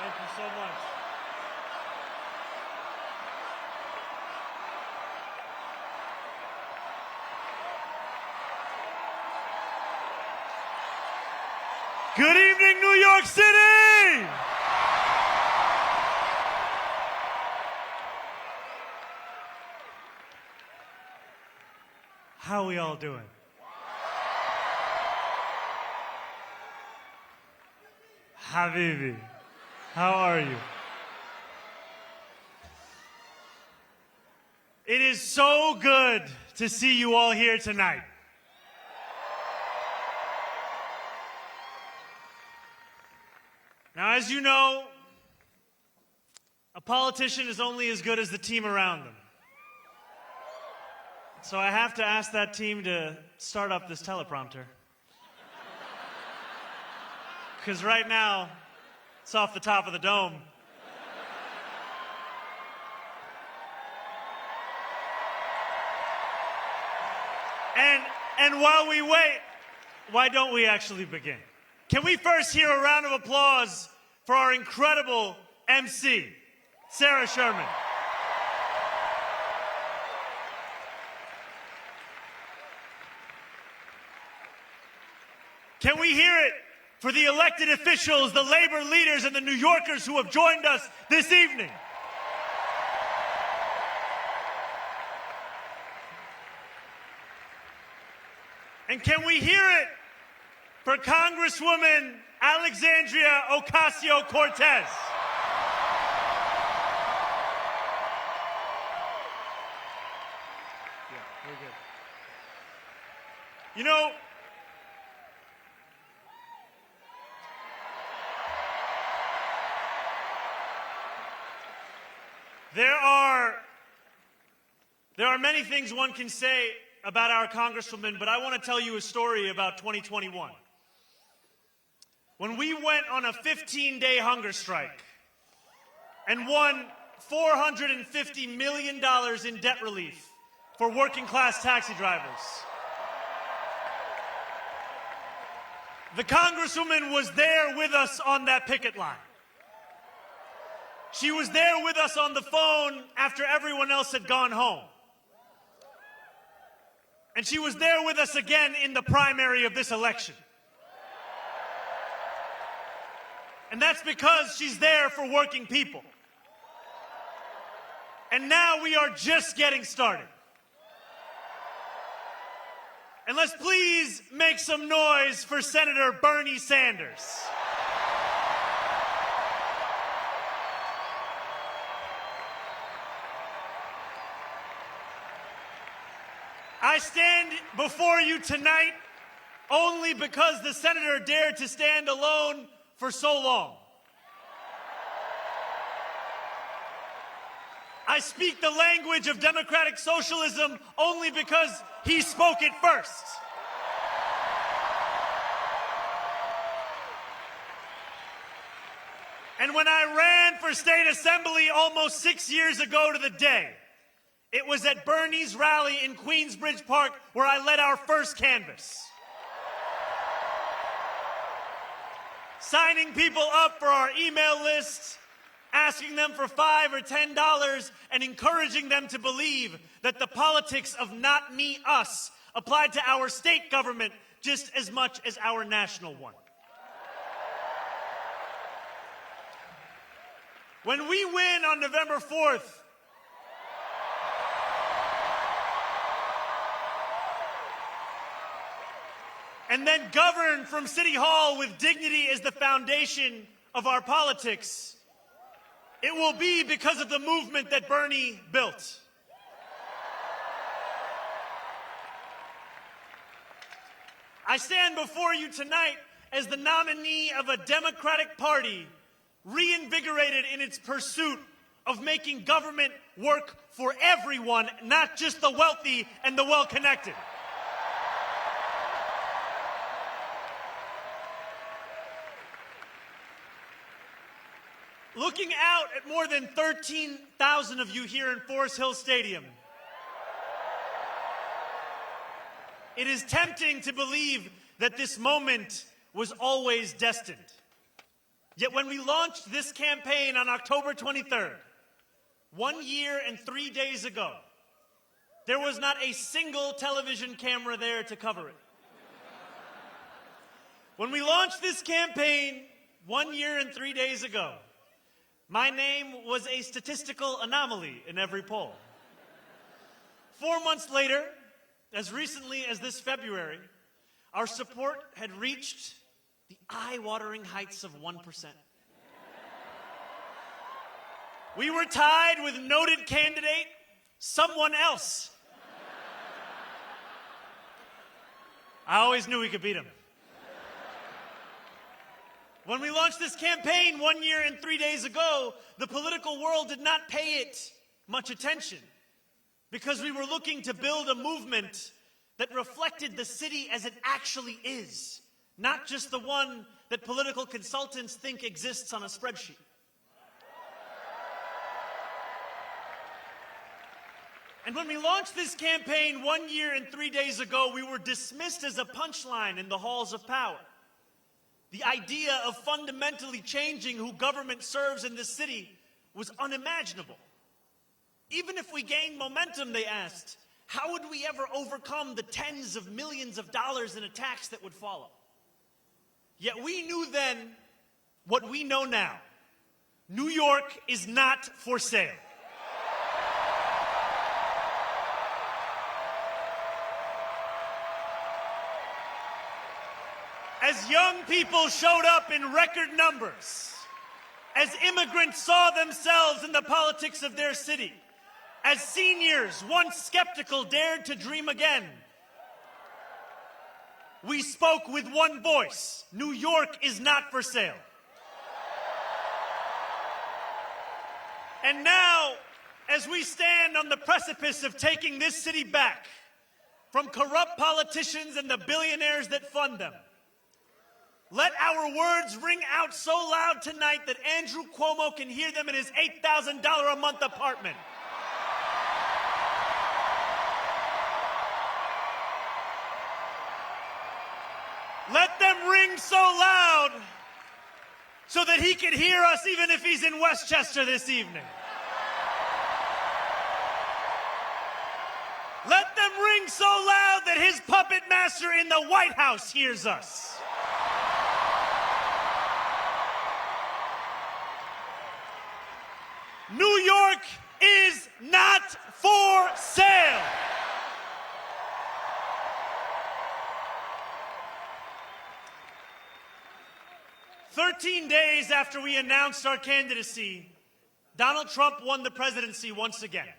Thank you so much. Good evening, New York City! How are we all doing? Habibi, how are you? It is so good to see you all here tonight. Now, as you know, a politician is only as good as the team around them. So I have to ask that team to start up this teleprompter. Because right now, it's off the top of the dome. And while we wait, why don't we actually begin? Can we first hear a round of applause for our incredible MC, Sarah Sherman? Can we hear it for the elected officials, the labor leaders, and the New Yorkers who have joined us this evening? And can we hear it for Congresswoman Alexandria Ocasio-Cortez? Yeah, we're good. You know, there are many things one can say about our Congresswoman, but I want to tell you a story about 2021. When we went on a 15-day hunger strike and won $450 million in debt relief for working-class taxi drivers, the Congresswoman was there with us on that picket line. She was there with us on the phone after everyone else had gone home. And she was there with us again in the primary of this election. And that's because she's there for working people. And now we are just getting started. And let's please make some noise for Senator Bernie Sanders. I stand before you tonight only because the senator dared to stand alone for so long. I speak the language of democratic socialism only because he spoke it first. And when I ran for state assembly almost 6 years ago to the day, it was at Bernie's rally in Queensbridge Park where I led our first canvass. Signing people up for our email list, asking them for $5 or $10, and encouraging them to believe that the politics of not me, us applied to our state government just as much as our national one. When we win on November 4th, and then govern from City Hall with dignity as the foundation of our politics, it will be because of the movement that Bernie built. I stand before you tonight as the nominee of a Democratic Party reinvigorated in its pursuit of making government work for everyone, not just the wealthy and the well-connected. Looking out at more than 13,000 of you here in Forest Hill Stadium, it is tempting to believe that this moment was always destined. Yet when we launched this campaign on October 23rd, 1 year and 3 days ago, there was not a single television camera there to cover it. When we launched this campaign 1 year and 3 days ago, my name was a statistical anomaly in every poll. 4 months later, as recently as this February, our support had reached the eye-watering heights of 1%. We were tied with noted candidate, someone else. I always knew we could beat him. When we launched this campaign 1 year and 3 days ago, the political world did not pay it much attention because we were looking to build a movement that reflected the city as it actually is, not just the one that political consultants think exists on a spreadsheet. And when we launched this campaign 1 year and 3 days ago, we were dismissed as a punchline in the halls of power. The idea of fundamentally changing who government serves in this city was unimaginable. Even if we gained momentum, they asked, how would we ever overcome the tens of millions of dollars in attacks that would follow? Yet we knew then what we know now. New York is not for sale. As young people showed up in record numbers, as immigrants saw themselves in the politics of their city, as seniors, once skeptical, dared to dream again, we spoke with one voice. New York is not for sale. And now, as we stand on the precipice of taking this city back from corrupt politicians and the billionaires that fund them, let our words ring out so loud tonight that Andrew Cuomo can hear them in his $8,000 a month apartment. Let them ring so loud so that he can hear us even if he's in Westchester this evening. Let them ring so loud that his puppet master in the White House hears us. New York is not for sale. "13 days after we announced our candidacy, Donald Trump won the presidency once again.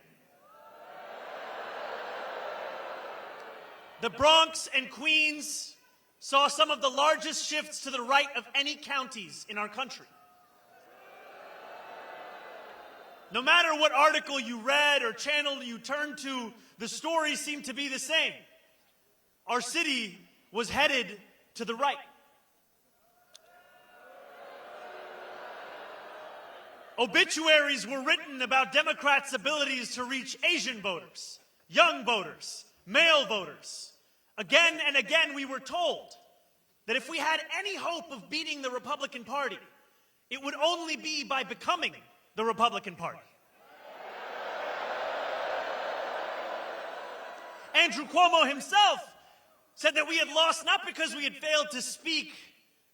The Bronx and Queens saw some of the largest shifts to the right of any counties in our country. No matter what article you read or channel you turned to, the stories seemed to be the same. Our city was headed to the right. Obituaries were written about Democrats' abilities to reach Asian voters, young voters, male voters. Again and again, we were told that if we had any hope of beating the Republican Party, it would only be by becoming the Republican Party. Andrew Cuomo himself said that we had lost not because we had failed to speak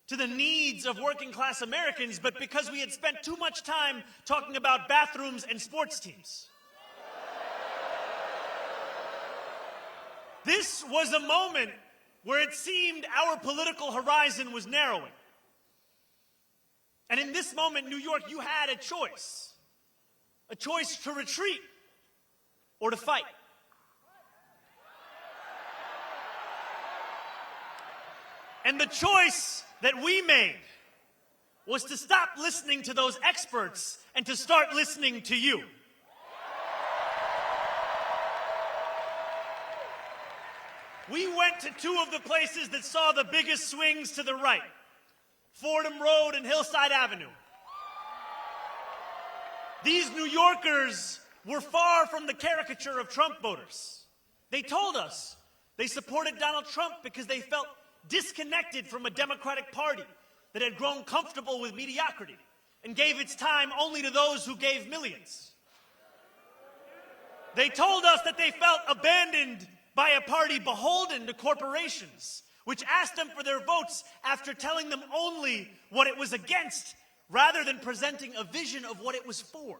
to the needs of working class Americans, but because we had spent too much time talking about bathrooms and sports teams. This was a moment where it seemed our political horizon was narrowing. And in this moment, New York, you had a choice to retreat or to fight. And the choice that we made was to stop listening to those experts and to start listening to you. We went to two of the places that saw the biggest swings to the right, Fordham Road and Hillside Avenue. These New Yorkers were far from the caricature of Trump voters. They told us they supported Donald Trump because they felt disconnected from a Democratic Party that had grown comfortable with mediocrity and gave its time only to those who gave millions. They told us that they felt abandoned by a party beholden to corporations, which asked them for their votes after telling them only what it was against, rather than presenting a vision of what it was for.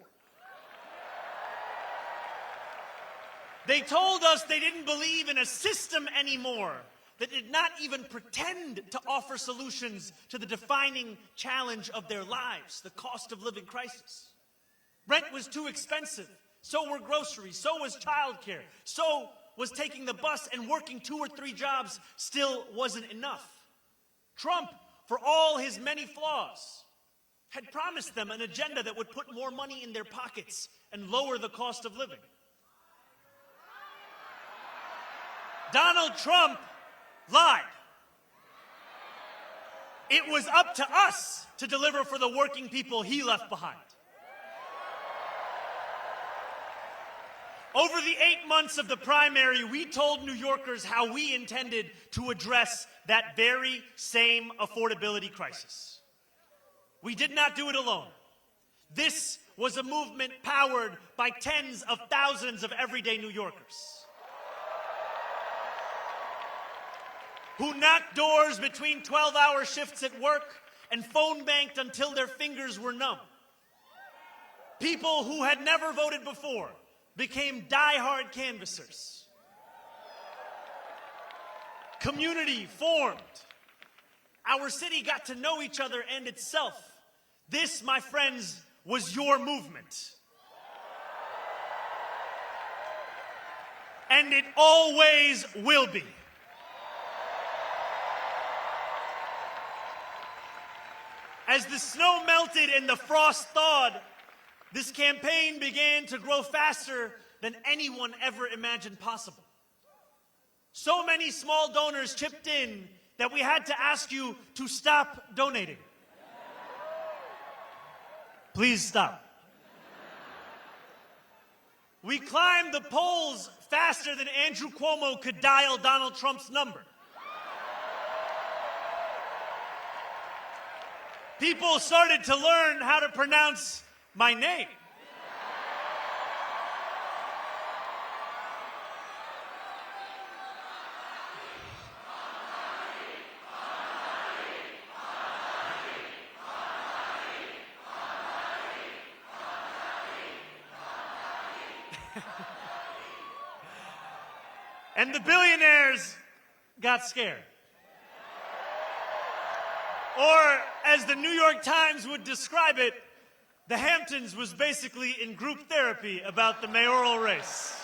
They told us they didn't believe in a system anymore that did not even pretend to offer solutions to the defining challenge of their lives, the cost of living crisis. Rent was too expensive, so were groceries, so was childcare, so was taking the bus, and working 2 or 3 jobs still wasn't enough. Trump, for all his many flaws, had promised them an agenda that would put more money in their pockets and lower the cost of living. Donald Trump lied. It was up to us to deliver for the working people he left behind. Over the 8 months of the primary, we told New Yorkers how we intended to address that very same affordability crisis. We did not do it alone. This was a movement powered by tens of thousands of everyday New Yorkers who knocked doors between 12-hour shifts at work and phone banked until their fingers were numb. People who had never voted before became die-hard canvassers. Community formed. Our city got to know each other and itself. This, my friends, was your movement. And it always will be. As the snow melted and the frost thawed, this campaign began to grow faster than anyone ever imagined possible. So many small donors chipped in that we had to ask you to stop donating. Please stop. We climbed the polls faster than Andrew Cuomo could dial Donald Trump's number. People started to learn how to pronounce my name. And the billionaires got scared. Or, as the New York Times would describe it, the Hamptons was basically in group therapy about the mayoral race.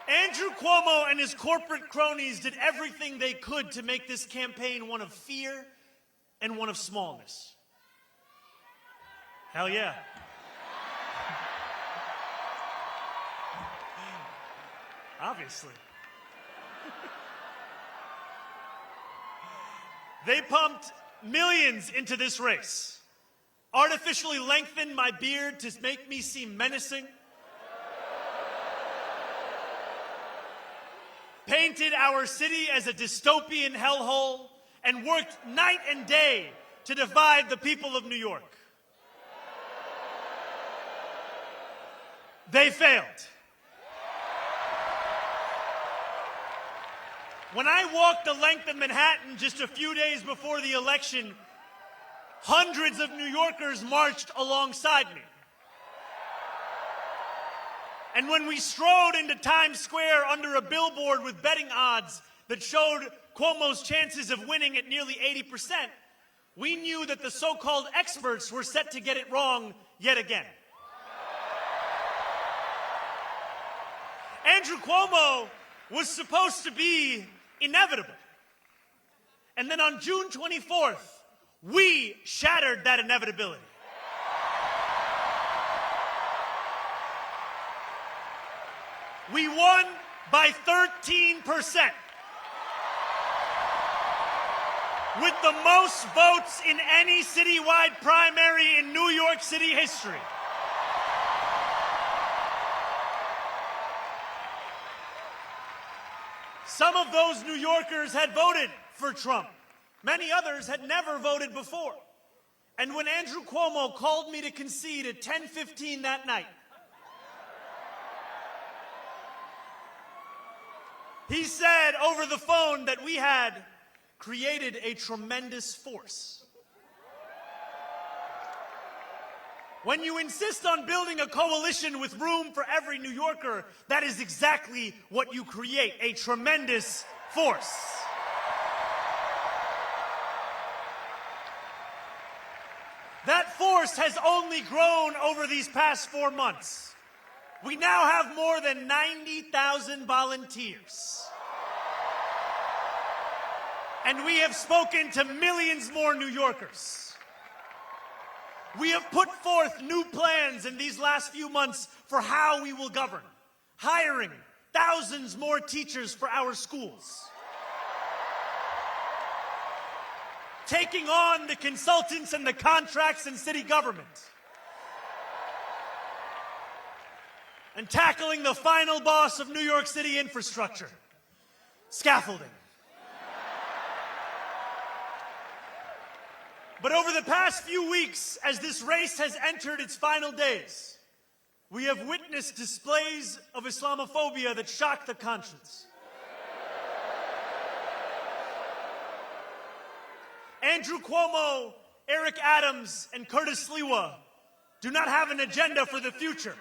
Andrew Cuomo and his corporate cronies did everything they could to make this campaign one of fear and one of smallness. Hell yeah. Obviously. They pumped millions into this race, artificially lengthened my beard to make me seem menacing, painted our city as a dystopian hellhole, and worked night and day to divide the people of New York. They failed. When I walked the length of Manhattan just a few days before the election, hundreds of New Yorkers marched alongside me. And when we strode into Times Square under a billboard with betting odds that showed Cuomo's chances of winning at nearly 80%, we knew that the so-called experts were set to get it wrong yet again. Andrew Cuomo was supposed to be inevitable. And then on June 24th, we shattered that inevitability. We won by 13%, with the most votes in any citywide primary in New York City history. Some of those New Yorkers had voted for Trump. Many others had never voted before. And when Andrew Cuomo called me to concede at 10:15 that night, he said over the phone that we had created a tremendous force. When you insist on building a coalition with room for every New Yorker, that is exactly what you create, a tremendous force. That force has only grown over these past 4 months. We now have more than 90,000 volunteers. And we have spoken to millions more New Yorkers. We have put forth new plans in these last few months for how we will govern, hiring thousands more teachers for our schools, taking on the consultants and the contracts in city government, and tackling the final boss of New York City infrastructure, scaffolding. But over the past few weeks, as this race has entered its final days, we have witnessed displays of Islamophobia that shock the conscience. Andrew Cuomo, Eric Adams, and Curtis Sliwa do not have an agenda for the future.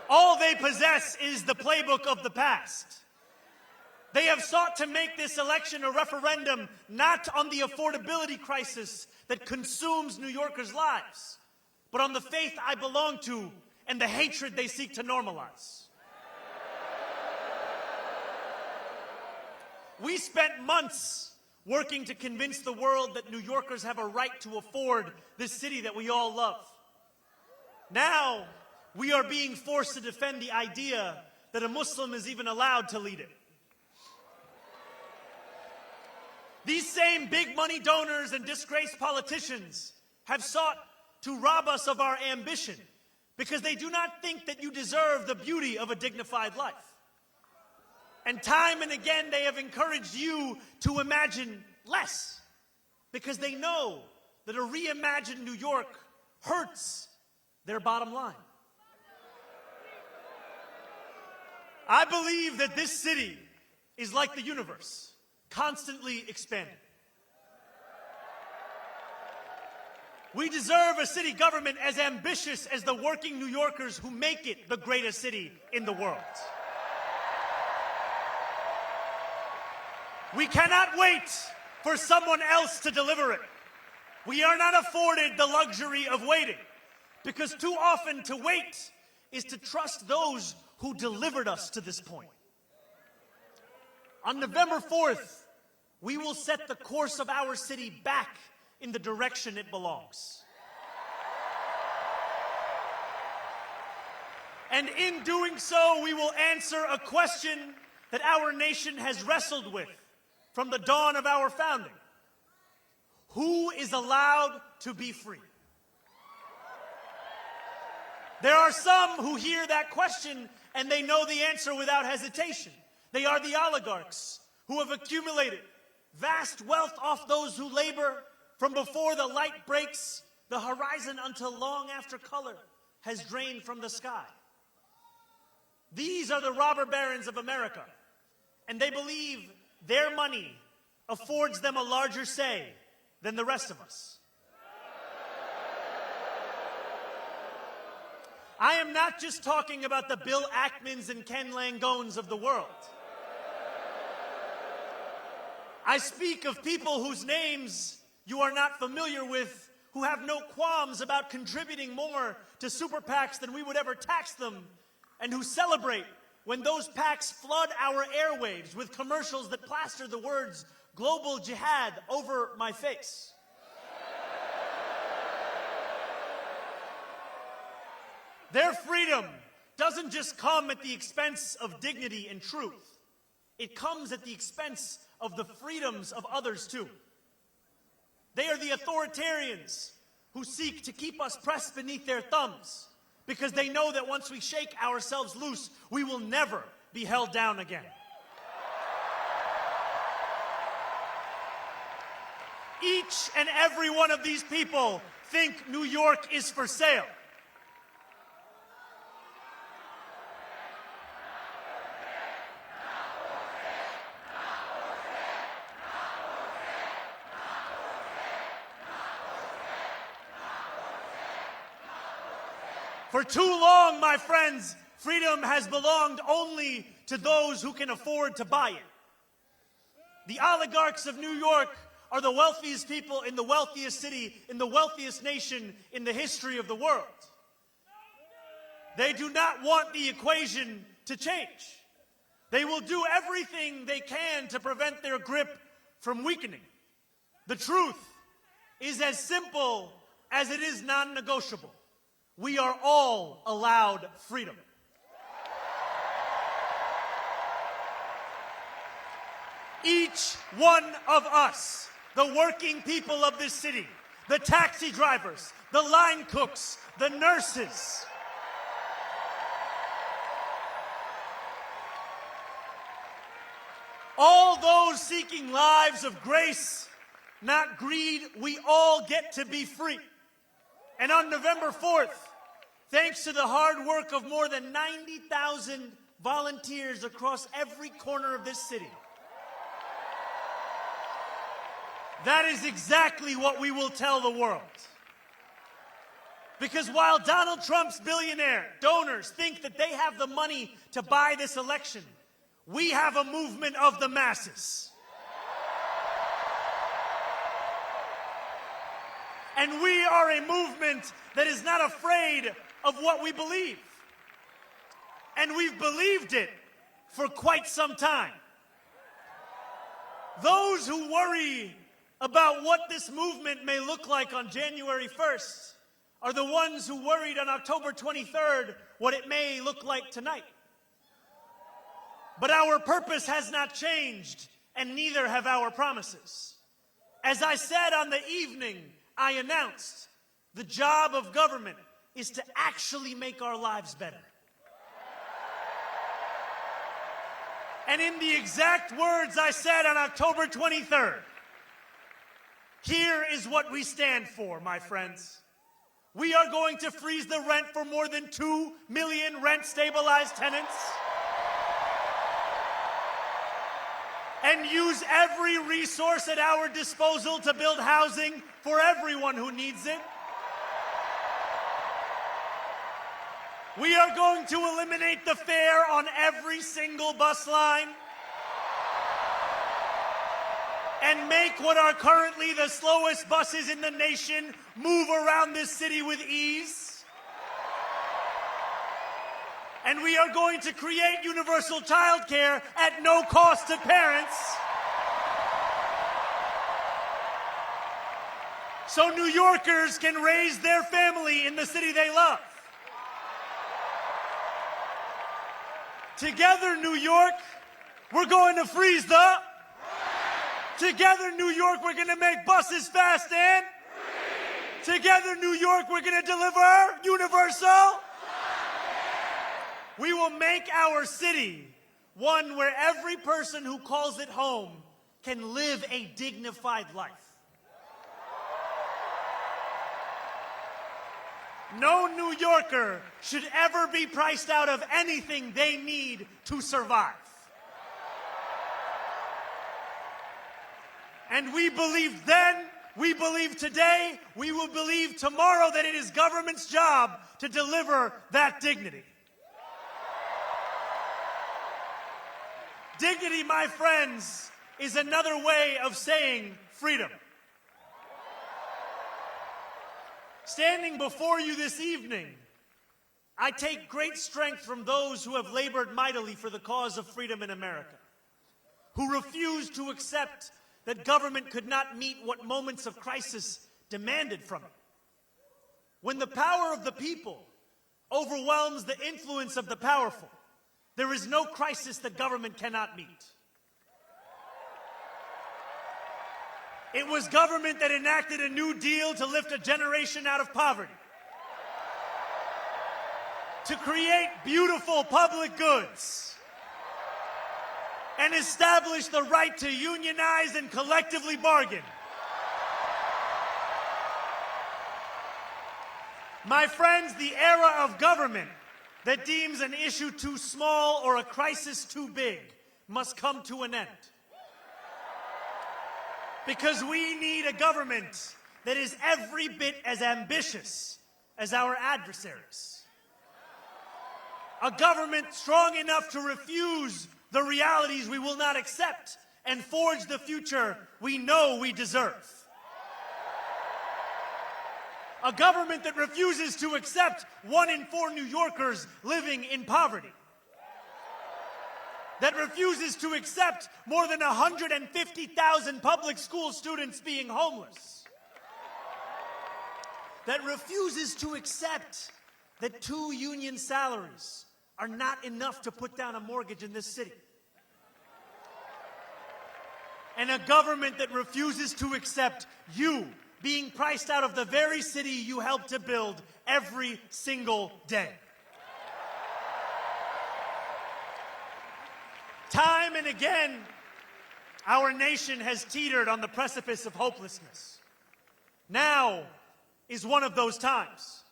All they possess is the playbook of the past. They have sought to make this election a referendum not on the affordability crisis that consumes New Yorkers' lives, but on the faith I belong to and the hatred they seek to normalize. We spent months working to convince the world that New Yorkers have a right to afford this city that we all love. Now, we are being forced to defend the idea that a Muslim is even allowed to lead it. These same big money donors and disgraced politicians have sought to rob us of our ambition because they do not think that you deserve the beauty of a dignified life. And time and again, they have encouraged you to imagine less because they know that a reimagined New York hurts their bottom line. I believe that this city is like the universe, constantly expanding. We deserve a city government as ambitious as the working New Yorkers who make it the greatest city in the world. We cannot wait for someone else to deliver it. We are not afforded the luxury of waiting, because too often to wait is to trust those who delivered us to this point. On November 4th, we will set the course of our city back in the direction it belongs. And in doing so, we will answer a question that our nation has wrestled with from the dawn of our founding. Who is allowed to be free? There are some who hear that question and they know the answer without hesitation. They are the oligarchs who have accumulated vast wealth off those who labor from before the light breaks the horizon until long after color has drained from the sky. These are the robber barons of America, and they believe their money affords them a larger say than the rest of us. I am not just talking about the Bill Ackmans and Ken Langones of the world. I speak of people whose names you are not familiar with, who have no qualms about contributing more to super PACs than we would ever tax them, and who celebrate when those PACs flood our airwaves with commercials that plaster the words "global jihad" over my face. Their freedom doesn't just come at the expense of dignity and truth. It comes at the expense of the freedoms of others too. They are the authoritarians who seek to keep us pressed beneath their thumbs because they know that once we shake ourselves loose, we will never be held down again. Each and every one of these people think New York is for sale. For too long, my friends, freedom has belonged only to those who can afford to buy it. The oligarchs of New York are the wealthiest people in the wealthiest city, in the wealthiest nation in the history of the world. They do not want the equation to change. They will do everything they can to prevent their grip from weakening. The truth is as simple as it is non-negotiable. We are all allowed freedom. Each one of us, the working people of this city, the taxi drivers, the line cooks, the nurses, all those seeking lives of grace, not greed, we all get to be free. And on November 4th, thanks to the hard work of more than 90,000 volunteers across every corner of this city, that is exactly what we will tell the world. Because while Donald Trump's billionaire donors think that they have the money to buy this election, we have a movement of the masses. And we are a movement that is not afraid of what we believe. And we've believed it for quite some time. Those who worry about what this movement may look like on January 1st are the ones who worried on October 23rd what it may look like tonight. But our purpose has not changed, and neither have our promises. As I said on the evening I announced, the job of government is to actually make our lives better. And in the exact words I said on October 23rd, here is what we stand for, my friends. We are going to freeze the rent for more than 2 million rent-stabilized tenants and use every resource at our disposal to build housing for everyone who needs it. We are going to eliminate the fare on every single bus line and make what are currently the slowest buses in the nation move around this city with ease. And we are going to create universal child care at no cost to parents, so New Yorkers can raise their family in the city they love. Together, New York, we're going to freeze the... Together, New York, we're going to make buses fast and... Together, New York, we're going to deliver universal... We will make our city one where every person who calls it home can live a dignified life. No New Yorker should ever be priced out of anything they need to survive. And we believed then, we believe today, we will believe tomorrow that it is government's job to deliver that dignity. Dignity, my friends, is another way of saying freedom. Standing before you this evening, I take great strength from those who have labored mightily for the cause of freedom in America, who refused to accept that government could not meet what moments of crisis demanded from it. When the power of the people overwhelms the influence of the powerful, there is no crisis that government cannot meet. It was government that enacted a New Deal to lift a generation out of poverty, to create beautiful public goods, and establish the right to unionize and collectively bargain. My friends, the era of government that deems an issue too small or a crisis too big must come to an end. Because we need a government that is every bit as ambitious as our adversaries. A government strong enough to refuse the realities we will not accept and forge the future we know we deserve. A government that refuses to accept 1 in 4 New Yorkers living in poverty. That refuses to accept more than 150,000 public school students being homeless. That refuses to accept that 2 union salaries are not enough to put down a mortgage in this city. And a government that refuses to accept you being priced out of the very city you helped to build every single day. Time and again, our nation has teetered on the precipice of hopelessness. Now is one of those times.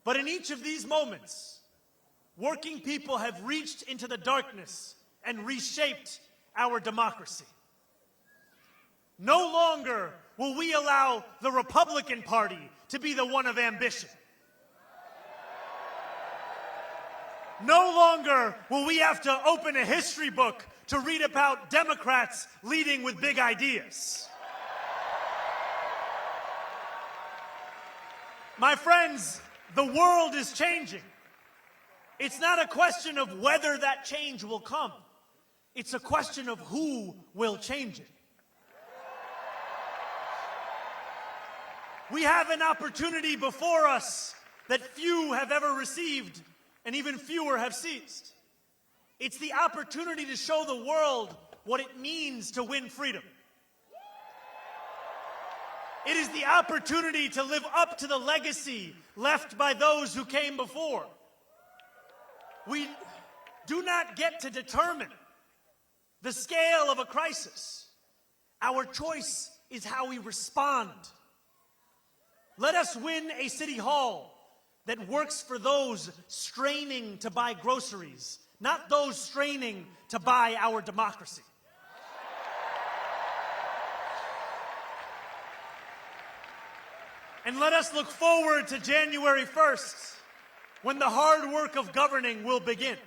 But in each of these moments, working people have reached into the darkness and reshaped our democracy. No longer will we allow the Republican Party to be the one of ambition. No longer will we have to open a history book to read about Democrats leading with big ideas. My friends, the world is changing. It's not a question of whether that change will come. It's a question of who will change it. We have an opportunity before us that few have ever received and even fewer have seized. It's the opportunity to show the world what it means to win freedom. It is the opportunity to live up to the legacy left by those who came before. We do not get to determine the scale of a crisis. Our choice is how we respond. Let us win a city hall that works for those straining to buy groceries, not those straining to buy our democracy. And let us look forward to January 1st, when the hard work of governing will begin.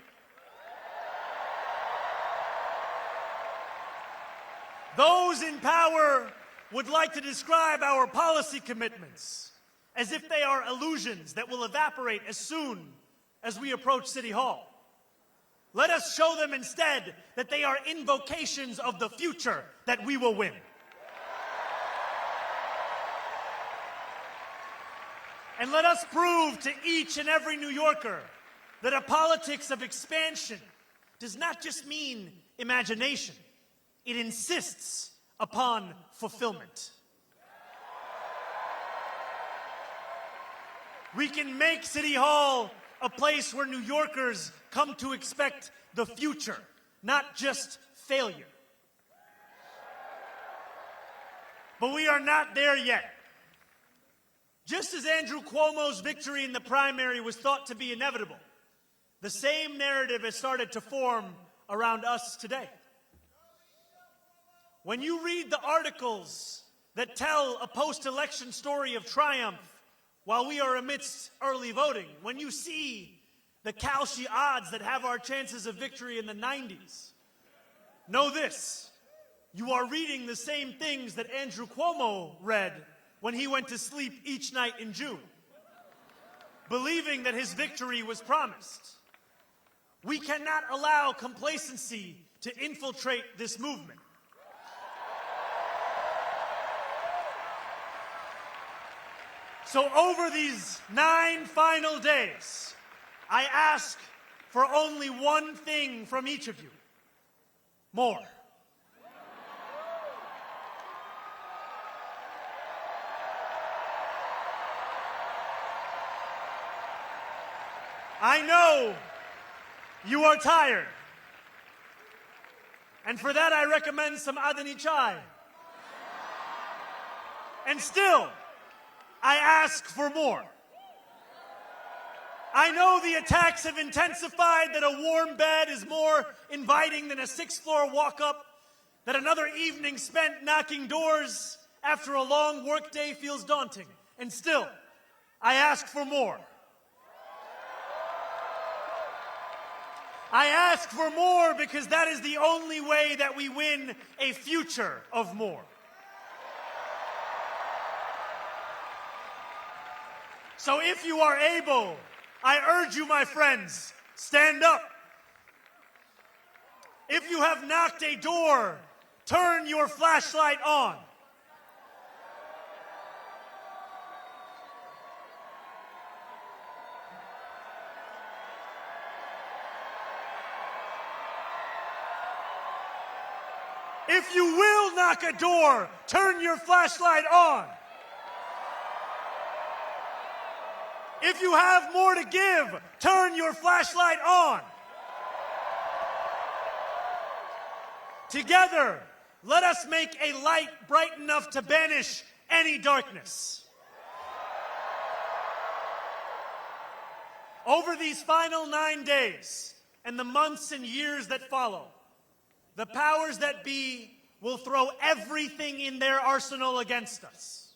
Those in power would like to describe our policy commitments as if they are illusions that will evaporate as soon as we approach City Hall. Let us show them instead that they are invocations of the future that we will win. And let us prove to each and every New Yorker that a politics of expansion does not just mean imagination. It insists upon fulfillment. We can make City Hall a place where New Yorkers come to expect the future, not just failure. But we are not there yet. Just as Andrew Cuomo's victory in the primary was thought to be inevitable, the same narrative has started to form around us today. When you read the articles that tell a post-election story of triumph while we are amidst early voting, when you see the Kalshi odds that have our chances of victory in the 90s, know this: you are reading the same things that Andrew Cuomo read when he went to sleep each night in June, believing that his victory was promised. We cannot allow complacency to infiltrate this movement. So over these 9 final days, I ask for only one thing from each of you: more. I know you are tired. And for that, I recommend some Adani chai. And still, I ask for more. I know the attacks have intensified, that a warm bed is more inviting than a sixth-floor walk-up, that another evening spent knocking doors after a long workday feels daunting. And still, I ask for more. I ask for more because that is the only way that we win a future of more. So if you are able, I urge you, my friends, stand up. If you have knocked a door, turn your flashlight on. If you will knock a door, turn your flashlight on. If you have more to give, turn your flashlight on. Together, let us make a light bright enough to banish any darkness. Over these final 9 days and the months and years that follow, the powers that be will throw everything in their arsenal against us.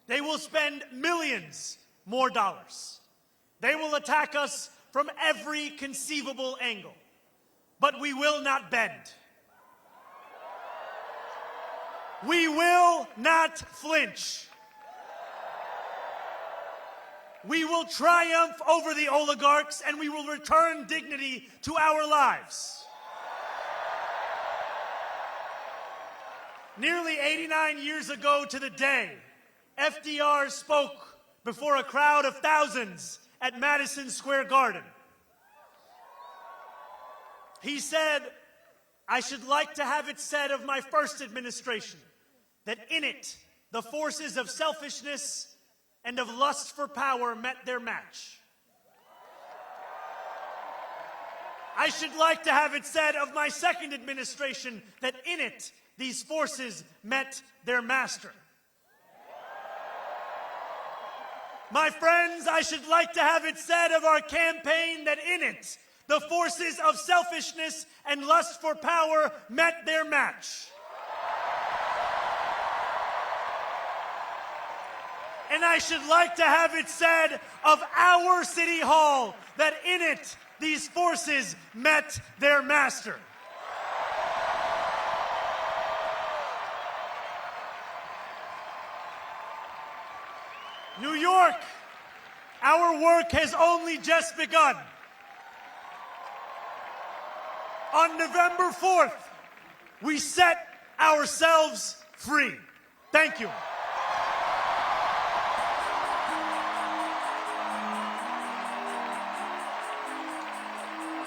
They will spend millions more dollars. They will attack us from every conceivable angle. But we will not bend. We will not flinch. We will triumph over the oligarchs, and we will return dignity to our lives. Nearly 89 years ago to the day, FDR spoke before a crowd of thousands at Madison Square Garden. He said, "I should like to have it said of my first administration that in it, the forces of selfishness and of lust for power met their match. I should like to have it said of my second administration that in it, these forces met their master. My friends, I should like to have it said of our campaign that in it, the forces of selfishness and lust for power met their match. And I should like to have it said of our City Hall that in it, these forces met their master." New York, our work has only just begun. On November 4th, we set ourselves free. Thank you.